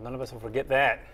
None of us will forget that.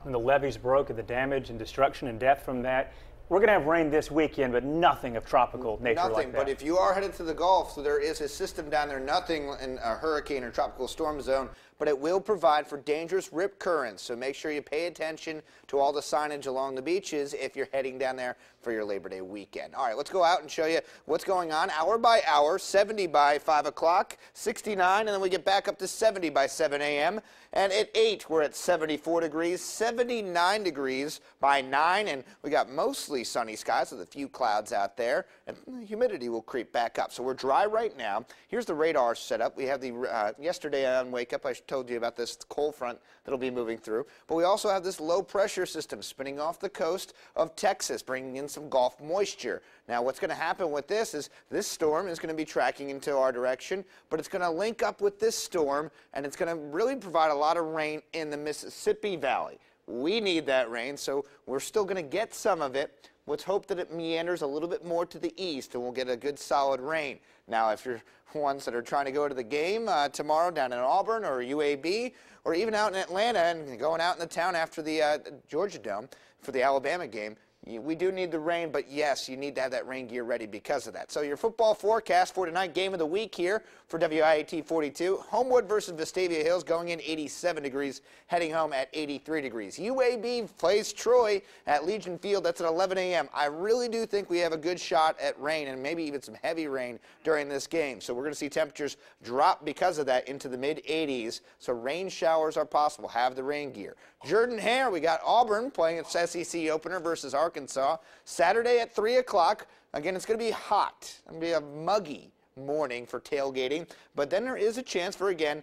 When the levees broke and the damage and destruction and death from that. We're going to have rain this weekend, but nothing of tropical nature like that. Nothing, but if you are headed to the Gulf, so there is a system down there, nothing in a hurricane or tropical storm zone, but it will provide for dangerous rip currents. So make sure you pay attention to all the signage along the beaches if you're heading down there for your Labor Day weekend. All right, let's go out and show you what's going on hour by hour. 70 by 5 o'clock, 69, and then we get back up to 70 by 7 a.m. And at 8, we're at 74 degrees, 79 degrees by 9, and we got mostly sunny skies with a few clouds out there, and the humidity will creep back up. So we're dry right now. Here's the radar setup. We have the, yesterday on Wake Up, I told you about this cold front that'll be moving through, but we also have this low pressure system spinning off the coast of Texas, bringing in some Gulf moisture. Now what's going to happen with this is this storm is going to be tracking into our direction, but it's going to link up with this storm, and it's going to really provide a lot of rain in the Mississippi Valley. We need that rain, so we're still going to get some of it. Let's hope that it meanders a little bit more to the east and we'll get a good solid rain. Now, if you're ones that are trying to go to the game tomorrow down in Auburn or UAB or even out in Atlanta and going out in the town after the Georgia Dome for the Alabama game, we do need the rain, but yes, you need to have that rain gear ready because of that. So your football forecast for tonight, game of the week here for WIAT 42. Homewood versus Vestavia Hills going in 87 degrees, heading home at 83 degrees. UAB plays Troy at Legion Field. That's at 11 a.m. I really do think we have a good shot at rain and maybe even some heavy rain during this game. So we're going to see temperatures drop because of that into the mid-80s. So rain showers are possible. Have the rain gear. Jordan-Hare, we got Auburn playing its SEC opener versus Arkansas. Saturday at 3 o'clock. Again, it's going to be hot. It's going to be a muggy morning for tailgating, but then there is a chance for, again,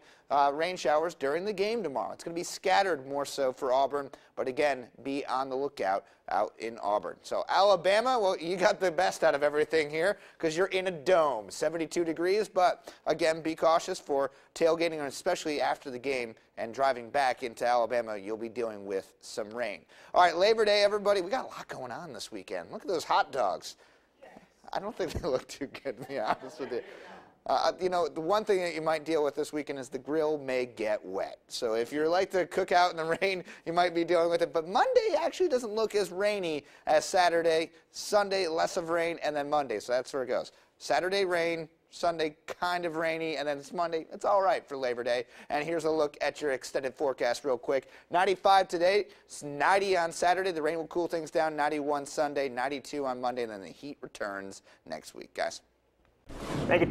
rain showers during the game tomorrow. It's going to be scattered more so for Auburn, but again, be on the lookout out in Auburn. So Alabama, well, you got the best out of everything here because you're in a dome, 72 degrees, but again, be cautious for tailgating, and especially after the game and driving back into Alabama, you'll be dealing with some rain. All right, Labor Day, everybody, we got a lot going on this weekend. Look at those hot dogs. I don't think they look too good, to be honest with you. You know, the one thing that you might deal with this weekend is the grill may get wet. So if you like to cook out in the rain, you might be dealing with it. But Monday actually doesn't look as rainy as Saturday. Sunday, less of rain, and then Monday. So that's where it goes. Saturday, rain. Sunday, kind of rainy, and then it's Monday. It's all right for Labor Day. And here's a look at your extended forecast real quick. 95 today, it's 90 on Saturday. The rain will cool things down. 91 Sunday, 92 on Monday, and then the heat returns next week, guys. Thank you.